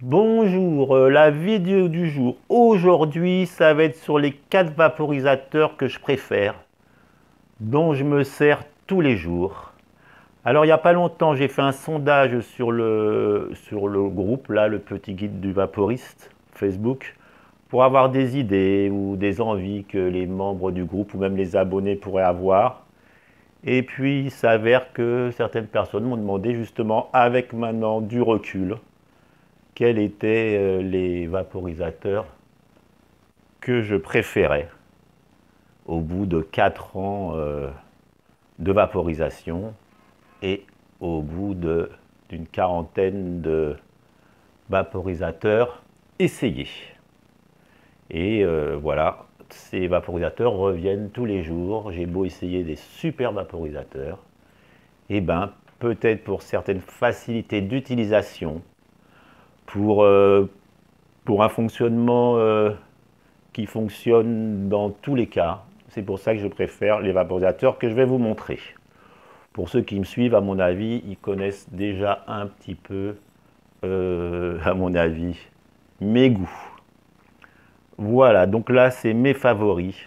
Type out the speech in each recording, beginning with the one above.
Bonjour, la vidéo du jour. Aujourd'hui, ça va être sur les 4 vaporisateurs que je préfère, dont je me sers tous les jours. Alors, il n'y a pas longtemps, j'ai fait un sondage sur le groupe, là, le petit guide du vaporiste, Facebook, pour avoir des idées ou des envies que les membres du groupe ou même les abonnés pourraient avoir. Et puis, il s'avère que certaines personnes m'ont demandé justement, avec maintenant du recul, quels étaient les vaporisateurs que je préférais au bout de 4 ans de vaporisation et au bout d'une quarantaine de vaporisateurs essayés. Et voilà, ces vaporisateurs reviennent tous les jours. J'ai beau essayer des super vaporisateurs, et ben peut-être pour certaines facilités d'utilisation, pour un fonctionnement qui fonctionne dans tous les cas. C'est pour ça que je préfère les vaporisateurs que je vais vous montrer. Pour ceux qui me suivent, à mon avis, ils connaissent déjà un petit peu, à mon avis, mes goûts. Voilà, donc là, c'est mes favoris.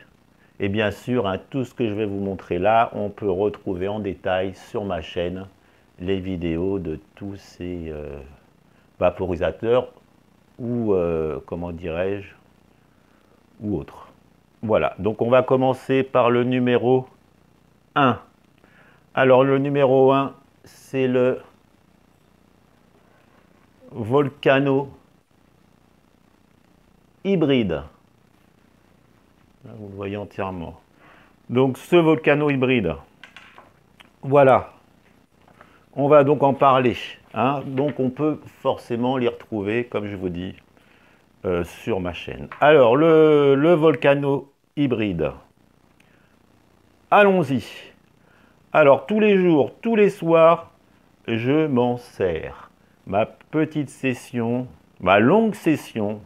Et bien sûr, hein, tout ce que je vais vous montrer là, on peut retrouver en détail sur ma chaîne les vidéos de tous ces vaporisateurs ou, comment dirais-je, ou autres. Voilà, donc on va commencer par le numéro 1. Alors le numéro 1, c'est le Volcano hybride. Là, vous le voyez entièrement. Donc ce Volcano hybride, voilà, on va donc en parler. Hein. Donc on peut forcément les retrouver, comme je vous dis, sur ma chaîne. Alors le Volcano hybride, allons-y. Alors tous les jours, tous les soirs, je m'en sers. Ma petite session, ma longue session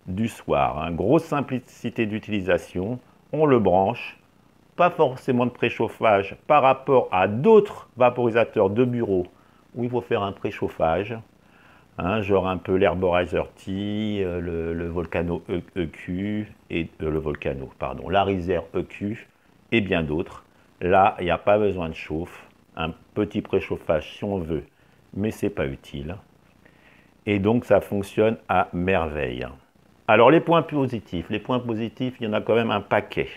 du soir. Hein. Grosse simplicité d'utilisation. On le branche. Pas forcément de préchauffage par rapport à d'autres vaporisateurs de bureau où il faut faire un préchauffage. Hein, genre un peu l'Herborizer T, le Volcano EQ, et le Volcano, pardon, l'Arizer EQ et bien d'autres. Là, il n'y a pas besoin de chauffe. Un petit préchauffage si on veut, mais ce n'est pas utile. Et donc, ça fonctionne à merveille. Alors, les points positifs, il y en a quand même un paquet.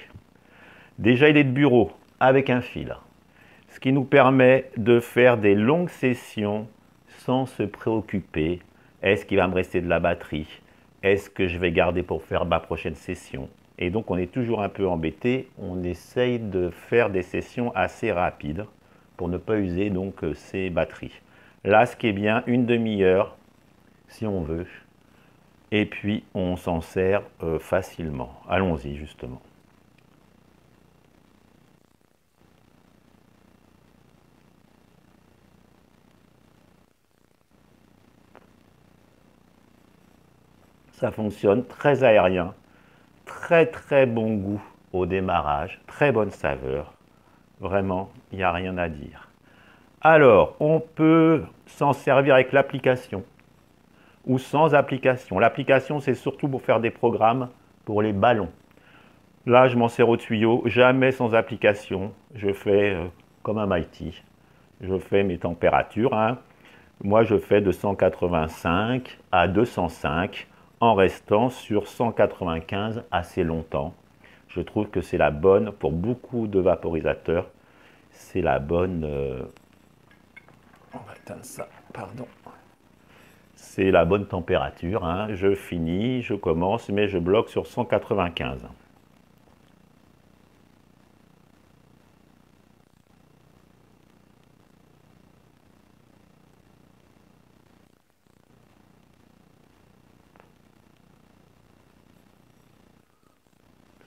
Déjà, il est de bureau, avec un fil. Ce qui nous permet de faire des longues sessions sans se préoccuper. Est-ce qu'il va me rester de la batterie? Est-ce que je vais garder pour faire ma prochaine session? Et donc, on est toujours un peu embêté. On essaye de faire des sessions assez rapides pour ne pas user donc ces batteries. Là, ce qui est bien, une demi-heure, si on veut. Et puis, on s'en sert facilement. Allons-y, justement. Ça fonctionne, très aérien, très bon goût au démarrage, très bonne saveur. Vraiment, il n'y a rien à dire. Alors, on peut s'en servir avec l'application ou sans application. L'application, c'est surtout pour faire des programmes pour les ballons. Là, je m'en sers au tuyau, jamais sans application. Je fais comme un Mighty. Je fais mes températures. Hein. Moi, je fais de 185 à 205 en restant sur 195 assez longtemps. Je trouve que c'est la bonne, pour beaucoup de vaporisateurs, c'est la bonne... on va éteindre ça, pardon. C'est la bonne température. Hein. Je finis, je commence, mais je bloque sur 195.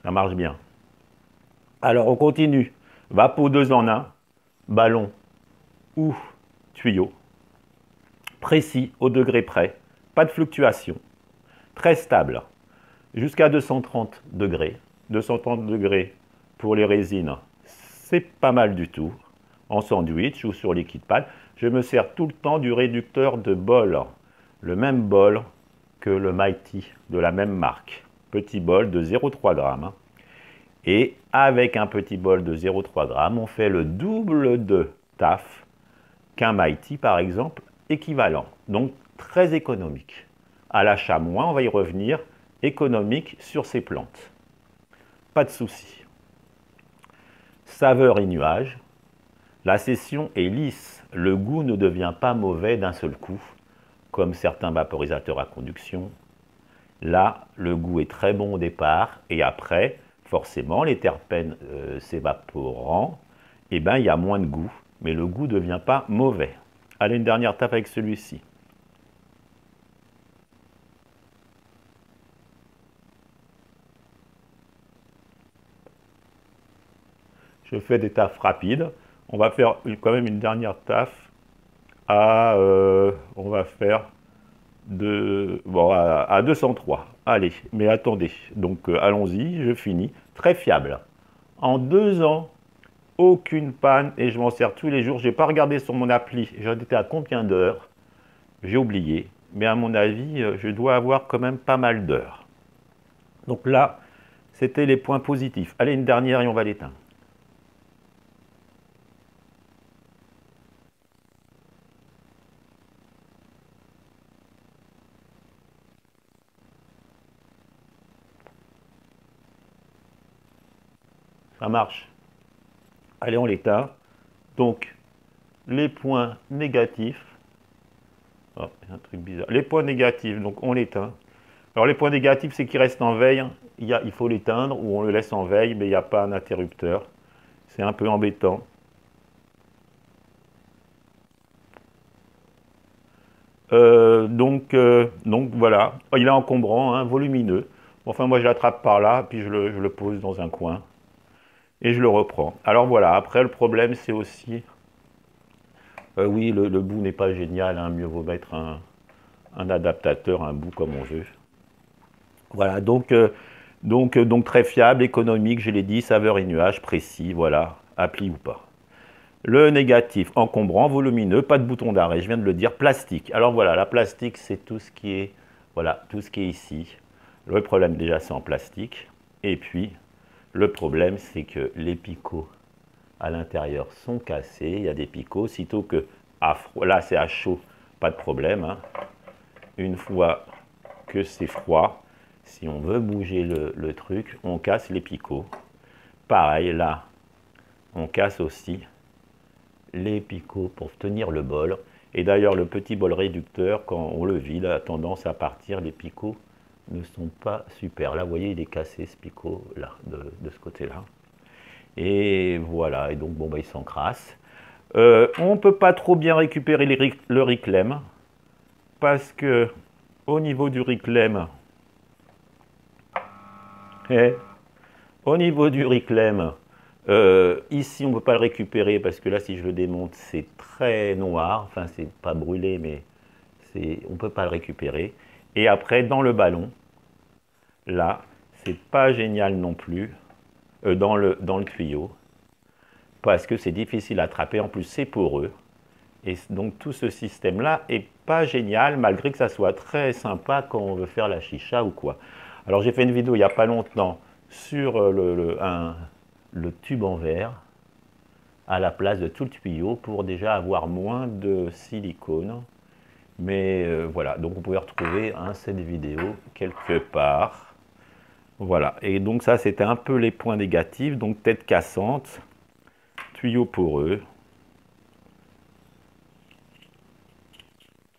Ça marche bien. Alors, on continue. Vapo 2 en 1, ballon ou tuyau. Précis, au degré près. Pas de fluctuation. Très stable. Jusqu'à 230 degrés. 230 degrés pour les résines, c'est pas mal du tout. En sandwich ou sur liquide pâle. Je me sers tout le temps du réducteur de bol. Le même bol que le Mighty de la même marque. Petit bol de 0,3 g. Et avec un petit bol de 0,3 g, on fait le double de taf qu'un Mighty, par exemple, équivalent. Donc, très économique. À l'achat moins, on va y revenir, économique sur ces plantes. Pas de souci. Saveur et nuage. La session est lisse. Le goût ne devient pas mauvais d'un seul coup, comme certains vaporisateurs à conduction. Là, le goût est très bon au départ, et après, forcément, les terpènes s'évaporant, eh ben, il y a moins de goût, mais le goût ne devient pas mauvais. Allez, une dernière tape avec celui-ci. Je fais des tafs rapides. On va faire quand même une dernière taf on va faire à 203. Allez, mais attendez. Donc, allons-y, je finis. Très fiable. En 2 ans, aucune panne et je m'en sers tous les jours. Je n'ai pas regardé sur mon appli. J'en étais à combien d'heures? J'ai oublié. Mais à mon avis, je dois avoir quand même pas mal d'heures. Donc là, c'était les points positifs. Allez, une dernière et on va l'éteindre. Ça marche. Allez, on l'éteint. Donc, les points négatifs. Oh, il y a un truc bizarre. Les points négatifs, donc on l'éteint. Alors, les points négatifs, c'est qu'il reste en veille. Il faut l'éteindre ou on le laisse en veille, mais il n'y a pas un interrupteur. C'est un peu embêtant. Donc voilà. Il est encombrant, hein, volumineux. Enfin, moi, je l'attrape par là, puis je le pose dans un coin. Et je le reprends. Alors voilà, après le problème c'est aussi, oui le bout n'est pas génial, hein, mieux vaut mettre un adaptateur, un bout comme on veut. Voilà, donc très fiable, économique, je l'ai dit, saveur et nuage, précis, voilà, appli ou pas. Le négatif, encombrant, volumineux, pas de bouton d'arrêt, je viens de le dire, plastique. Alors voilà, la plastique c'est tout ce qui est, voilà, tout ce qui est ici. Le problème déjà c'est en plastique, et puis le problème, c'est que les picots à l'intérieur sont cassés. Il y a des picots. Sitôt que à froid, là c'est à chaud, pas de problème. Hein. Une fois que c'est froid, si on veut bouger le truc, on casse les picots. Pareil, là, on casse aussi les picots pour tenir le bol. Et d'ailleurs, le petit bol réducteur, quand on le vide, a tendance à partir. Les picots ne sont pas super. Là, vous voyez, il est cassé ce picot là, de ce côté-là. Et voilà, et donc bon, bah, il s'encrasse. On ne peut pas trop bien récupérer le Riclem parce que au niveau du Riclem, au niveau du Riclem, ici on ne peut pas le récupérer parce que là, si je le démonte, c'est très noir. Enfin, c'est pas brûlé, mais on ne peut pas le récupérer. Et après, dans le ballon, là, c'est pas génial non plus, dans le tuyau, parce que c'est difficile à attraper, en plus c'est poreux. Et donc tout ce système-là est pas génial, malgré que ça soit très sympa quand on veut faire la chicha ou quoi. Alors j'ai fait une vidéo il n'y a pas longtemps sur le tube en verre, à la place de tout le tuyau, pour déjà avoir moins de silicone. Mais voilà, donc vous pouvez retrouver cette vidéo quelque part. Voilà, et donc ça c'était un peu les points négatifs, donc tête cassante, tuyau poreux.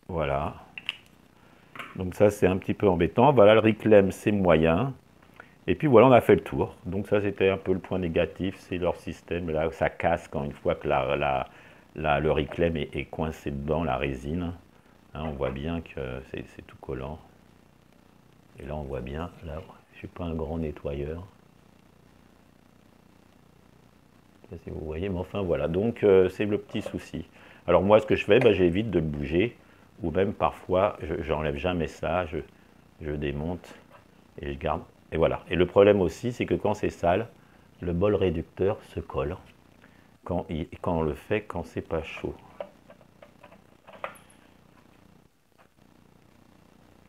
Voilà. Donc ça c'est un petit peu embêtant. Voilà, le Riclem c'est moyen. Et puis voilà, on a fait le tour. Donc ça c'était un peu le point négatif, c'est leur système. Là, ça casse quand une fois que le Riclem est coincé dedans, la résine. Hein, on voit bien que c'est tout collant. Et là on voit bien, là, je ne suis pas un grand nettoyeur. Je sais pas si vous voyez, mais enfin voilà, donc c'est le petit souci. Alors moi ce que je fais, j'évite de le bouger, ou même parfois, j'enlève jamais ça, je démonte et je garde. Et voilà. Et le problème aussi, c'est que quand c'est sale, le bol réducteur se colle quand on le fait quand c'est pas chaud.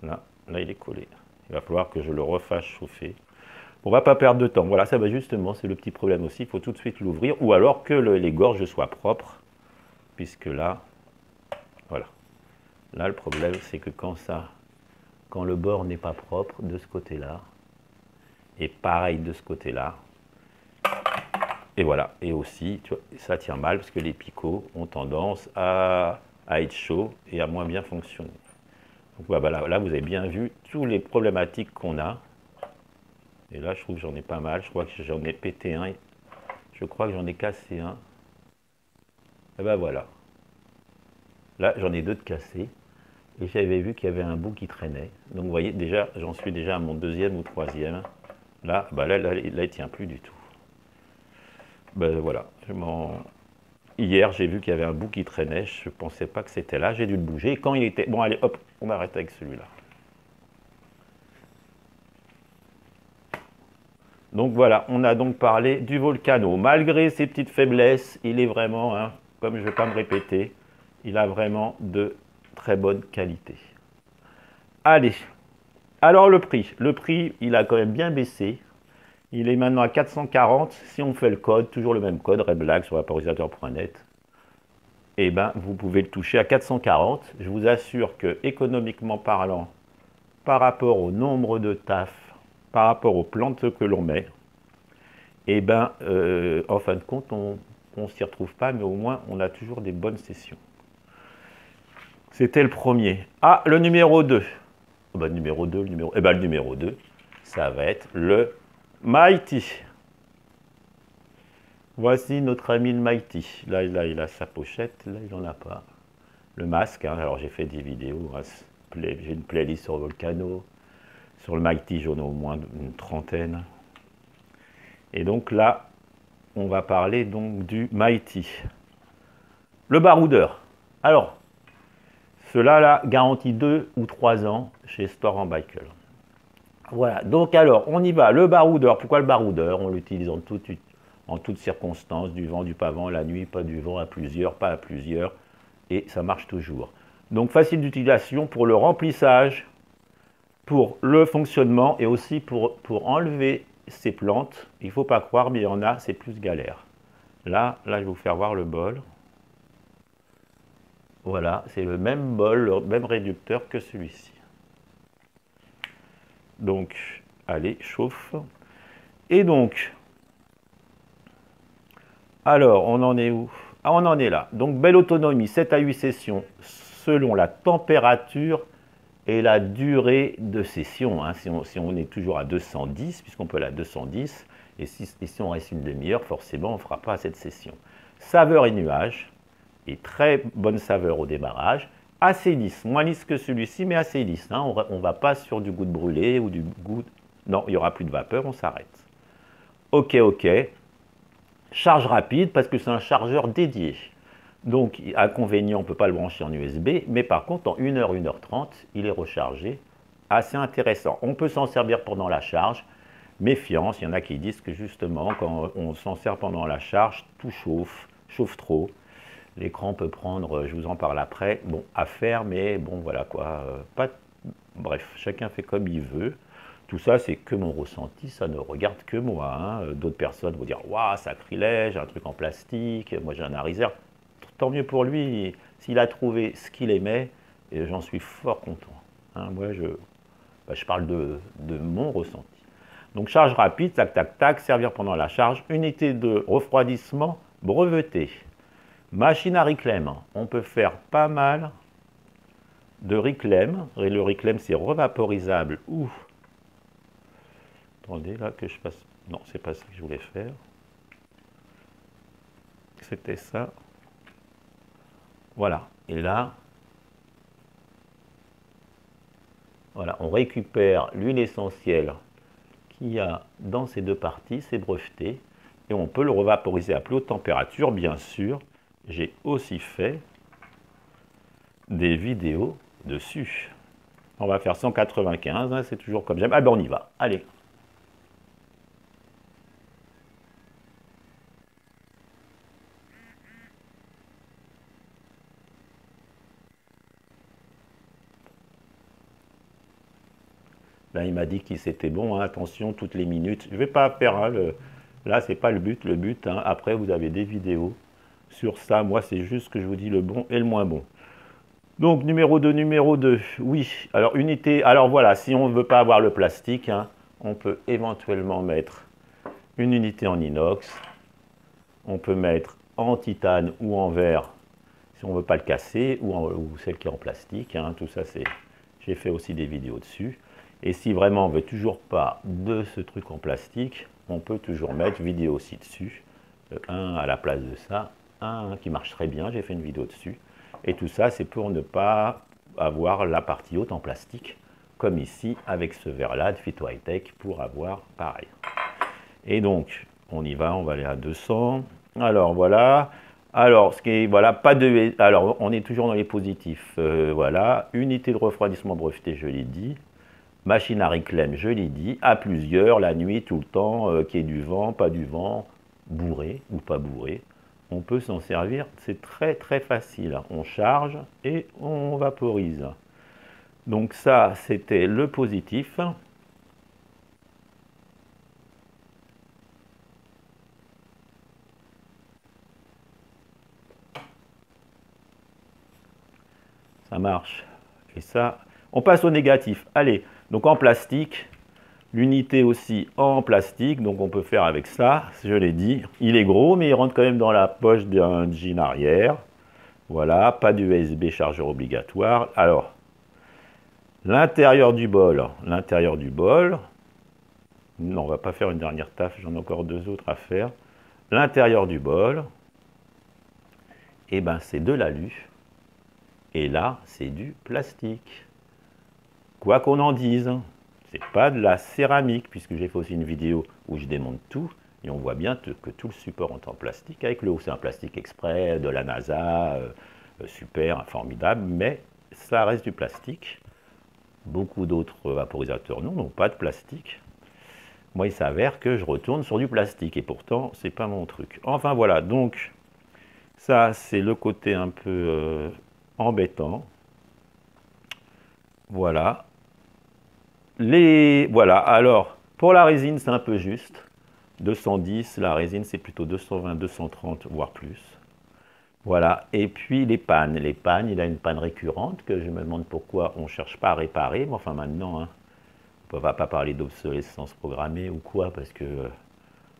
Là, là il est collé. Il va falloir que je le refasse chauffer. On va pas perdre de temps. Voilà, ça va justement, c'est le petit problème aussi. Il faut tout de suite l'ouvrir, ou alors que les gorges soient propres, puisque là, voilà. Là, le problème, c'est que quand le bord n'est pas propre de ce côté-là, et pareil de ce côté-là, et voilà. Et aussi, tu vois, ça tient mal parce que les picots ont tendance à être chauds et à moins bien fonctionner. Donc voilà, là, vous avez bien vu toutes les problématiques qu'on a. Et là, je trouve que j'en ai pas mal. Je crois que j'en ai pété un. Je crois que j'en ai cassé un. Et ben voilà. Là, j'en ai deux de cassés. Et j'avais vu qu'il y avait un bout qui traînait. Donc vous voyez, déjà, j'en suis déjà à mon deuxième ou troisième. Là, là, il tient plus du tout. Ben voilà. Hier, j'ai vu qu'il y avait un bout qui traînait. Je ne pensais pas que c'était là. J'ai dû le bouger. Et quand il était... Bon, allez, hop, on arrête avec celui-là. Donc voilà, on a donc parlé du Volcano. Malgré ses petites faiblesses, il est vraiment, hein, comme je ne vais pas me répéter, il a vraiment de très bonne qualité. Allez, alors le prix. Le prix, il a quand même bien baissé. Il est maintenant à 440. Si on fait le code, toujours le même code, redblack sur vaporisateur.net, eh ben, vous pouvez le toucher à 440. Je vous assure que, économiquement parlant, par rapport au nombre de taf, par rapport aux plantes que l'on met, eh ben, en fin de compte, on ne s'y retrouve pas, mais au moins, on a toujours des bonnes sessions. C'était le premier. Ah, le numéro 2. Oh, ben, numéro 2, le numéro 2, ça va être le Mighty. Voici notre ami le Mighty. Là, il a sa pochette, là, il n'en a pas. Le masque, hein. Alors j'ai fait des vidéos, hein. J'ai une playlist sur Volcano. Sur le Mighty, j'en ai au moins une trentaine. Et donc là, on va parler donc du Mighty. Le baroudeur. Alors, cela là garantit 2 ou 3 ans chez Store & Bickel. Voilà, donc alors, on y va. Le baroudeur, pourquoi le baroudeur? On l'utilise en toutes circonstances, du vent, du pas vent, la nuit, pas du vent, à plusieurs, pas à plusieurs, et ça marche toujours. Donc facile d'utilisation pour le remplissage, pour le fonctionnement, et aussi pour enlever ces plantes. Il ne faut pas croire, mais il y en a, c'est plus galère. Là, je vais vous faire voir le bol. Voilà, c'est le même bol, le même réducteur que celui-ci. Donc, allez, chauffe. Et donc, alors, on en est où? Ah, on en est là. Donc, belle autonomie, 7 à 8 sessions, selon la température et la durée de session. Hein. Si on est toujours à 210, puisqu'on peut aller à 210, et si on reste une demi-heure, forcément, on ne fera pas cette session. Saveur et nuage, et très bonne saveur au démarrage. Assez lisse, moins lisse que celui-ci, mais assez lisse. Hein. On ne va pas sur du goût de brûlé ou du goût... Non, il n'y aura plus de vapeur, on s'arrête. Ok. Charge rapide, parce que c'est un chargeur dédié. Donc, inconvénient, on ne peut pas le brancher en USB, mais par contre, en 1 heure, 1 heure 30, il est rechargé. Assez intéressant. On peut s'en servir pendant la charge. Méfiance, il y en a qui disent que justement, quand on s'en sert pendant la charge, tout chauffe trop. L'écran peut prendre, je vous en parle après, bon, à faire, mais bon, voilà quoi. Bref, chacun fait comme il veut. Tout ça, c'est que mon ressenti, ça ne regarde que moi. Hein. D'autres personnes vont dire, waouh, sacrilège, un truc en plastique, moi j'ai un Arizer. Tant mieux pour lui, s'il a trouvé ce qu'il aimait, et j'en suis fort content. Hein, moi, je parle de mon ressenti. Donc, charge rapide, tac, tac, tac, servir pendant la charge. Unité de refroidissement brevetée. Machine à reclaim. On peut faire pas mal de reclaim. Le reclaim, c'est revaporisable ou... Attendez, là, que je passe... Non, c'est pas ça que je voulais faire. C'était ça. Voilà. Et là, voilà, on récupère l'huile essentielle qu'il y a dans ces deux parties, c'est breveté, et on peut le revaporiser à plus haute température, bien sûr. J'ai aussi fait des vidéos dessus. On va faire 195, hein, c'est toujours comme j'aime. Ah ben on y va, allez. Là, il m'a dit que c'était bon, hein, attention, toutes les minutes. Je ne vais pas faire, hein, là, c'est pas le but. Le but, hein, après, vous avez des vidéos sur ça. Moi, c'est juste que je vous dis le bon et le moins bon. Donc, numéro 2, oui. Alors, unité, alors voilà, si on ne veut pas avoir le plastique, hein, on peut éventuellement mettre une unité en inox. On peut mettre en titane ou en verre, si on ne veut pas le casser, ou celle qui est en plastique. Hein, tout ça, j'ai fait aussi des vidéos dessus. Et si vraiment on ne veut toujours pas de ce truc en plastique, on peut toujours mettre vidéo aussi dessus. Un à la place de ça, un qui marche très bien, j'ai fait une vidéo dessus. Et tout ça, c'est pour ne pas avoir la partie haute en plastique, comme ici avec ce verre-là de Phyto High-Tech pour avoir pareil. Et donc, on y va, on va aller à 200. Alors voilà. Alors, voilà, pas de. Alors, on est toujours dans les positifs. Voilà, unité de refroidissement brevetée, je l'ai dit. Machine à réclame, je l'ai dit. À plusieurs, la nuit, tout le temps, qu'il y ait du vent, pas du vent, bourré ou pas bourré. On peut s'en servir, c'est très très facile. On charge et on vaporise. Donc ça, c'était le positif. Ça marche. Et ça, on passe au négatif. Allez, donc en plastique, l'unité aussi en plastique, donc on peut faire avec ça, je l'ai dit. Il est gros, mais il rentre quand même dans la poche d'un jean arrière. Voilà, pas d'USB chargeur obligatoire. Alors, l'intérieur du bol, non, on va pas faire une dernière taf, j'en ai encore deux autres à faire. L'intérieur du bol, eh ben, c'est de l'alu. Et là, c'est du plastique. Quoi qu'on en dise, c'est pas de la céramique, puisque j'ai fait aussi une vidéo où je démonte tout, et on voit bien que tout le support est en plastique, avec le haut, c'est un plastique exprès de la NASA, super, formidable, mais ça reste du plastique. Beaucoup d'autres vaporisateurs n'ont pas de plastique. Moi, il s'avère que je retourne sur du plastique, et pourtant, c'est pas mon truc. Enfin, voilà, donc, ça, c'est le côté un peu embêtant. Voilà. Voilà, alors, pour la résine, c'est un peu juste. 210, la résine, c'est plutôt 220, 230, voire plus. Voilà, et puis les pannes. Les pannes, il a une panne récurrente que je me demande pourquoi on ne cherche pas à réparer. Mais enfin, maintenant, hein, on ne va pas parler d'obsolescence programmée ou quoi, parce que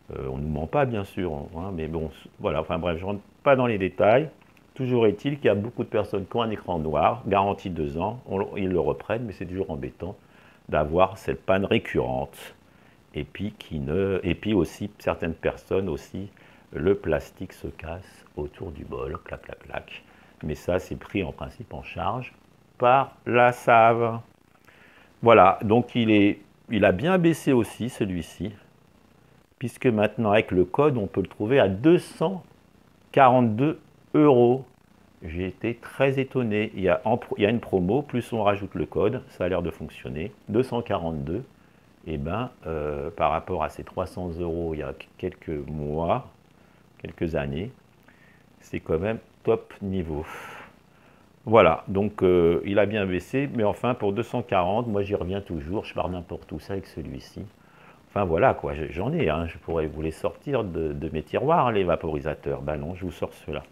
on ne nous ment pas, bien sûr. Hein, mais bon, voilà, enfin bref, je ne rentre pas dans les détails. Toujours est-il qu'il y a beaucoup de personnes qui ont un écran noir, garantie 2 ans, ils le reprennent, mais c'est toujours embêtant d'avoir cette panne récurrente. Et puis, aussi, certaines personnes aussi, le plastique se casse autour du bol, clac, clac, clac. Mais ça, c'est pris en principe en charge par la SAV. Voilà, donc il a bien baissé aussi, celui-ci, puisque maintenant, avec le code, on peut le trouver à 242 €. J'ai été très étonné. Il y a une promo, plus on rajoute le code, ça a l'air de fonctionner. 242, et ben, par rapport à ces 300 € il y a quelques mois, quelques années, c'est quand même top niveau. Voilà, donc il a bien baissé, mais enfin pour 240, moi j'y reviens toujours, je pars n'importe où ça avec celui-ci. Enfin voilà quoi, j'en ai, hein, je pourrais vous les sortir de mes tiroirs, les vaporisateurs. Ben non, je vous sors ceux-là.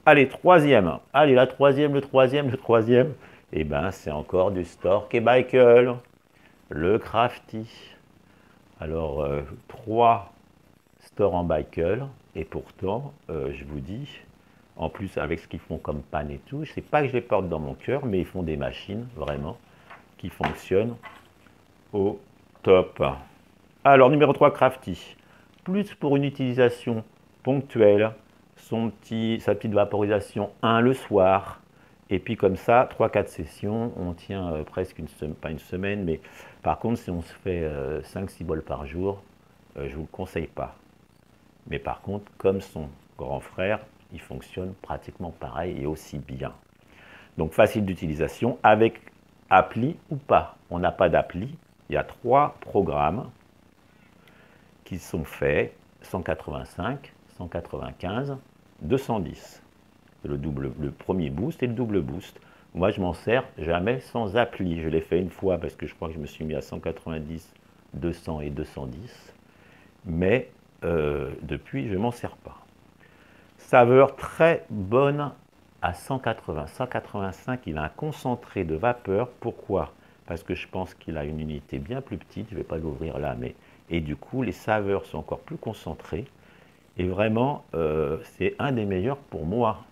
Allez, troisième. Allez, le troisième. Eh ben, c'est encore du Stork et Baikel. Le Crafty. Alors, 3 stores en Baikel. Et pourtant, je vous dis, en plus avec ce qu'ils font comme panne et tout, je ne sais pas que je les porte dans mon cœur, mais ils font des machines, vraiment, qui fonctionnent au top. Alors, numéro 3, Crafty. Plus pour une utilisation ponctuelle, sa petite vaporisation 1 le soir, et puis comme ça, 3-4 sessions, on tient presque pas une semaine, mais par contre, si on se fait 5-6 bols par jour, je ne vous le conseille pas. Mais par contre, comme son grand frère, il fonctionne pratiquement pareil et aussi bien. Donc facile d'utilisation, avec appli ou pas. On n'a pas d'appli, il y a 3 programmes qui sont faits, 185, 195, 210. Le premier boost et le double boost. Moi, je m'en sers jamais sans appli. Je l'ai fait une fois parce que je crois que je me suis mis à 190, 200 et 210. Mais depuis, je ne m'en sers pas. Saveur très bonne à 180. 185, il a un concentré de vapeur. Pourquoi? Parce que je pense qu'il a une unité bien plus petite. Je ne vais pas l'ouvrir là, mais... Et du coup, les saveurs sont encore plus concentrées. Et vraiment, c'est un des meilleurs pour moi.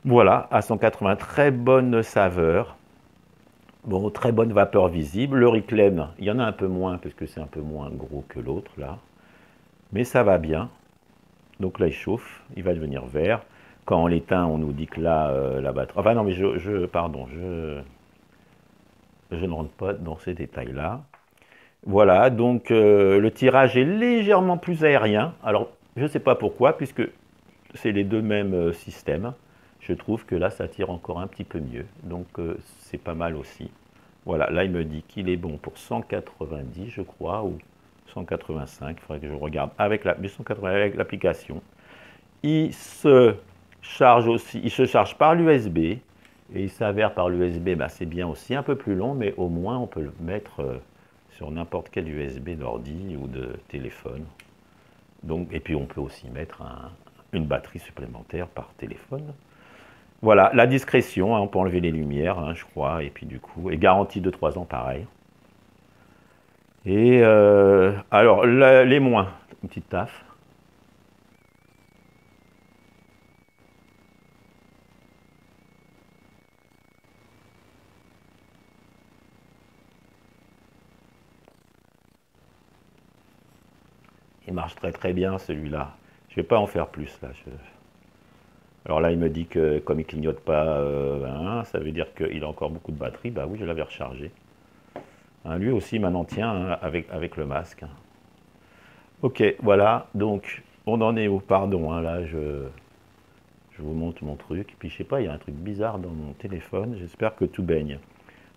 Voilà, à 180, très bonne saveur. Bon, très bonne vapeur visible. Le Reclaim, il y en a un peu moins parce que c'est un peu moins gros que l'autre là. Mais ça va bien. Donc là, il chauffe, il va devenir vert. Quand on l'éteint, on nous dit que là, la batterie... Enfin non, mais pardon, je ne rentre pas dans ces détails-là. Voilà, donc le tirage est légèrement plus aérien. Alors, je ne sais pas pourquoi, puisque c'est les deux mêmes systèmes. Je trouve que là, ça tire encore un petit peu mieux. Donc, c'est pas mal aussi. Voilà, là, il me dit qu'il est bon pour 190, je crois, ou 185. Il faudrait que je regarde avec l'application. Il se charge aussi, il se charge par l'USB. Et il s'avère par l'USB, bah, c'est bien aussi, un peu plus long, mais au moins, on peut le mettre sur n'importe quel USB d'ordi ou de téléphone. Donc, et puis, on peut aussi mettre une batterie supplémentaire par téléphone. Voilà, la discrétion, hein, on peut enlever les lumières, hein, je crois, et puis du coup, et garantie de 3 ans, pareil. Et alors, les moins, une petite taf. Il marche très très bien celui-là. Je ne vais pas en faire plus là. Alors là, il me dit que comme il clignote pas, hein, ça veut dire qu'il a encore beaucoup de batterie. Bah oui, je l'avais rechargé. Hein, lui aussi maintenant tient hein, avec le masque. Ok, voilà. Donc, on en est où? Pardon, hein, là, je vous montre mon truc. Et puis, je sais pas, il y a un truc bizarre dans mon téléphone. J'espère que tout baigne.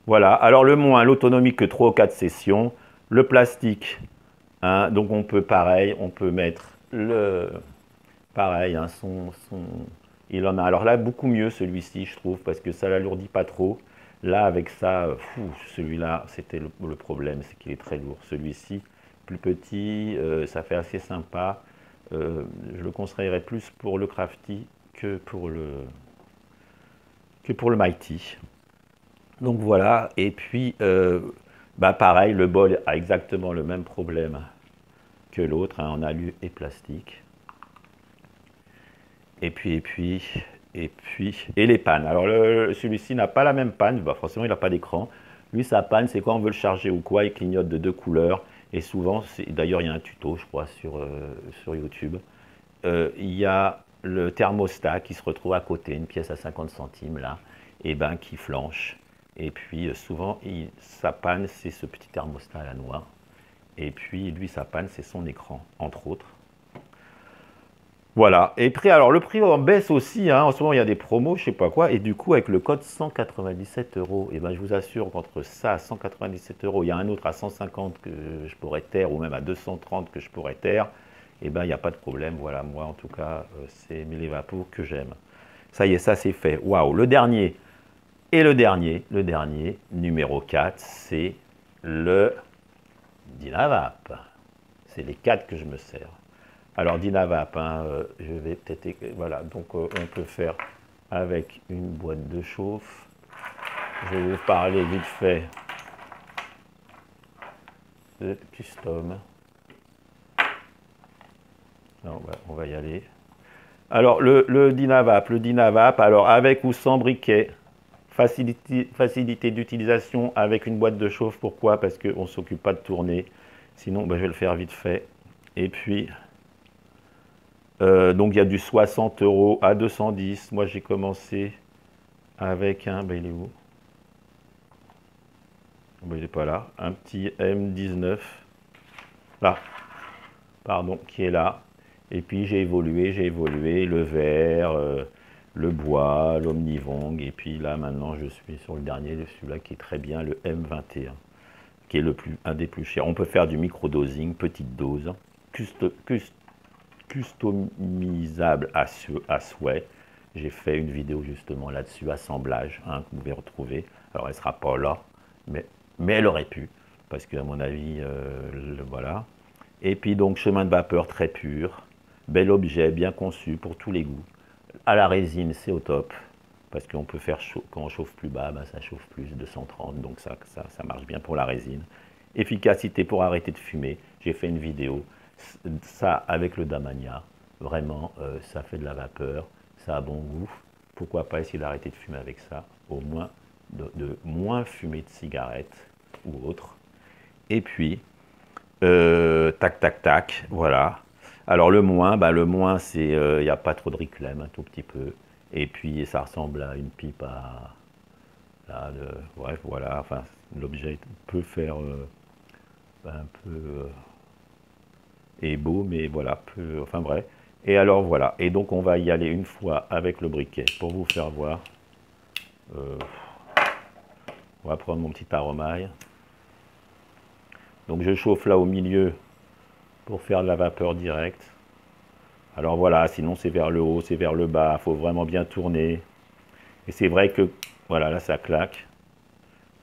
Voilà. Alors, le moins, l'autonomie que 3 ou 4 sessions. Le plastique. Hein, donc, on peut, pareil, on peut mettre le... Pareil, hein, il en a. Alors là, beaucoup mieux celui-ci, je trouve, parce que ça l'alourdit pas trop. Là, avec ça, celui-là, c'était le problème, c'est qu'il est très lourd. Celui-ci, plus petit, ça fait assez sympa. Je le conseillerais plus pour le Crafty que pour le Mighty. Donc voilà, et puis, bah pareil, le bol a exactement le même problème que l'autre, hein, en alu et plastique. Et les pannes. Alors celui-ci n'a pas la même panne, bah forcément il n'a pas d'écran. Lui, sa panne, c'est quand on veut le charger ou quoi, il clignote de 2 couleurs. Et souvent, d'ailleurs il y a un tuto, je crois, sur YouTube. Il y a le thermostat qui se retrouve à côté, une pièce à 50 centimes là, et ben qui flanche. Et puis souvent, sa panne, c'est ce petit thermostat à la noix. Et puis lui, sa panne, c'est son écran, entre autres. Voilà, et prix, alors le prix en baisse aussi, hein. En ce moment il y a des promos, je sais pas quoi, et du coup avec le code 197 €, et ben je vous assure qu'entre ça, 197 €, il y a un autre à 150 que je pourrais taire, ou même à 230 que je pourrais taire, et ben il n'y a pas de problème, voilà, moi en tout cas, c'est Mélévapo que j'aime. Ça y est, ça c'est fait, waouh, le dernier, numéro 4, c'est le Dynavap. C'est les 4 que je me sers. Alors Dynavap, hein, je vais peut-être... Voilà, donc on peut faire avec une boîte de chauffe. Je vais vous parler vite fait de custom. Non, on va y aller. Alors le Dynavap, alors avec ou sans briquet, facilité d'utilisation avec une boîte de chauffe. Pourquoi? Parce qu'on ne s'occupe pas de tourner. Sinon, ben, je vais le faire vite fait. Et puis... donc il y a du 60 € à 210. Moi j'ai commencé avec un, ben il est où? Ben, il n'est pas là. Un petit M19. Là, pardon, qui est là. Et puis j'ai évolué, le verre, le bois, l'omnivong. Et puis là maintenant je suis sur le dernier, celui-là qui est très bien, le M21, qui est un des plus chers. On peut faire du micro-dosing, petite dose, customisable à souhait. J'ai fait une vidéo justement là-dessus, assemblage, hein, que vous pouvez retrouver. Alors elle ne sera pas là, mais elle aurait pu, parce qu'à mon avis, voilà. Et puis donc chemin de vapeur très pur, bel objet, bien conçu pour tous les goûts. À la résine, c'est au top, parce qu'on peut faire chaud, quand on chauffe plus bas, bah, ça chauffe plus, 230, donc ça marche bien pour la résine. Efficacité pour arrêter de fumer, j'ai fait une vidéo, ça avec le Damania, vraiment, ça fait de la vapeur, ça a bon goût. Pourquoi pas essayer d'arrêter de fumer avec ça, au moins de moins fumer de cigarettes ou autre. Et puis, tac, tac, tac, voilà. Alors le moins c'est, il n'y a pas trop de réclame, un tout petit peu. Et puis ça ressemble à une pipe à, bref, voilà. Enfin, l'objet peut faire un peu est beau, mais voilà, enfin bref. Et alors voilà. Et donc on va y aller une fois avec le briquet pour vous faire voir. On va prendre mon petit aromaille. Donc je chauffe là au milieu pour faire de la vapeur directe. Alors voilà, sinon c'est vers le haut, c'est vers le bas, il faut vraiment bien tourner. Et c'est vrai que, voilà, là ça claque.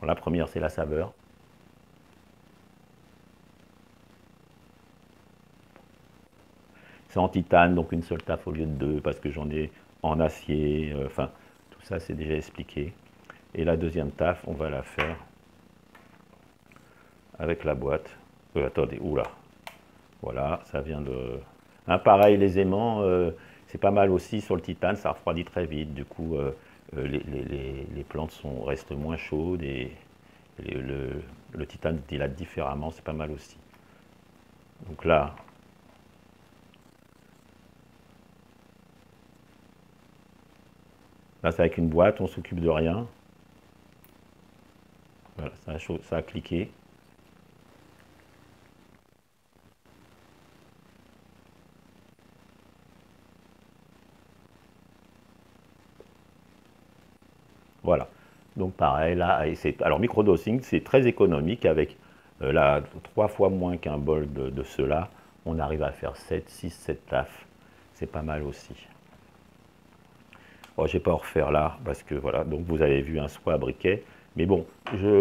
Bon, la première c'est la saveur. C'est en titane, donc une seule taffe au lieu de deux, parce que j'en ai en acier, enfin, tout ça c'est déjà expliqué. Et la deuxième taffe, on va la faire avec la boîte. Attendez, oula. Voilà, ça vient de... Hein, pareil, les aimants, c'est pas mal aussi sur le titane, ça refroidit très vite. Du coup, les plantes restent moins chaudes et le titane dilate différemment, c'est pas mal aussi. Donc là, c'est avec une boîte, on s'occupe de rien. Voilà, ça a cliqué. Voilà. Donc pareil, là, alors microdosing, c'est très économique avec là, 3 fois moins qu'un bol de cela. On arrive à faire 7, 6, 7 tafs. C'est pas mal aussi. Bon, je ne vais pas en refaire là, parce que voilà, donc vous avez vu un soie à briquet. Mais bon,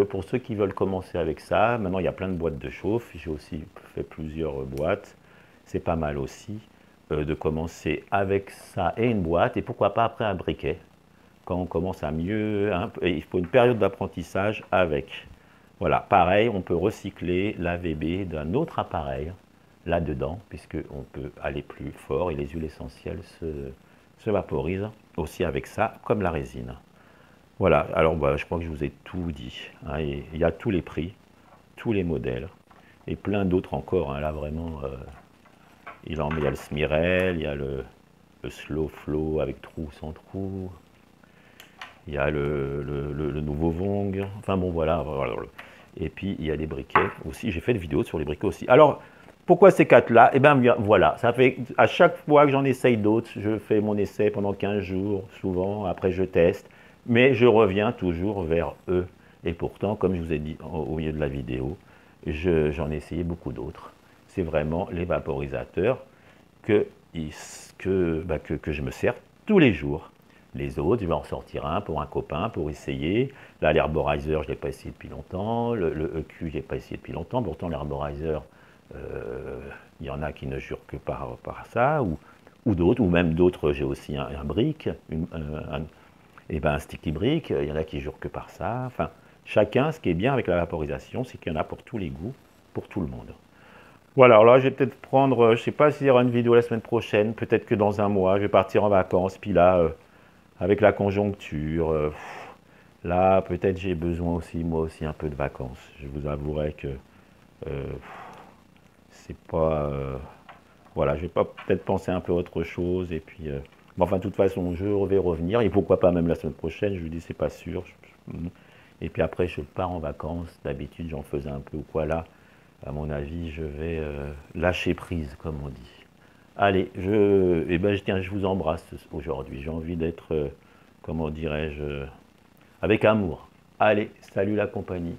pour ceux qui veulent commencer avec ça, maintenant il y a plein de boîtes de chauffe. J'ai aussi fait plusieurs boîtes. C'est pas mal aussi de commencer avec ça et une boîte, et pourquoi pas après un briquet. Quand on commence à mieux, hein, il faut une période d'apprentissage avec. Voilà, pareil, on peut recycler l'AVB d'un autre appareil là-dedans, puisqu'on peut aller plus fort et les huiles essentielles se vaporisent aussi avec ça, comme la résine. Voilà, alors bah, je crois que je vous ai tout dit. Hein, il y a tous les prix, tous les modèles, et plein d'autres encore. Hein, là, vraiment, il y a le Smirel, il y a le Slow Flow avec trou sans trou. Il y a le nouveau Vong, enfin bon voilà. Et puis il y a des briquets aussi, j'ai fait des vidéos sur les briquets aussi. Alors, pourquoi ces 4-là? Eh bien voilà, ça fait à chaque fois que j'en essaye d'autres, je fais mon essai pendant 15 jours, souvent, après je teste, mais je reviens toujours vers eux. Et pourtant, comme je vous ai dit au milieu de la vidéo, j'en ai essayé beaucoup d'autres. C'est vraiment les vaporisateurs que je me sers tous les jours. Les autres, je vais en sortir un pour un copain, pour essayer. Là, l'Herborizer, je ne l'ai pas essayé depuis longtemps. Le EQ, je n'ai pas essayé depuis longtemps. Pourtant, l'Herborizer, il y en a qui ne jurent que par ça, ou d'autres, ou même d'autres, j'ai aussi un brick, un sticky brick, il y en a qui jurent que par ça. Enfin, chacun, ce qui est bien avec la vaporisation, c'est qu'il y en a pour tous les goûts, pour tout le monde. Voilà, alors là, je vais peut-être prendre, je ne sais pas s'il y aura une vidéo la semaine prochaine, peut-être que dans un mois, je vais partir en vacances, puis là, avec la conjoncture, là, peut-être j'ai besoin aussi, moi aussi, un peu de vacances. Je vous avouerai que c'est pas... voilà, je vais pas peut-être penser un peu à autre chose, et puis... bon, enfin, de toute façon, je vais revenir, et pourquoi pas même la semaine prochaine, je vous dis, c'est pas sûr. Et puis après, je pars en vacances, d'habitude, j'en faisais un peu ou quoi, là, à mon avis, je vais lâcher prise, comme on dit. Allez, tiens, je vous embrasse aujourd'hui. J'ai envie d'être, comment dirais-je, avec amour. Allez, salut la compagnie.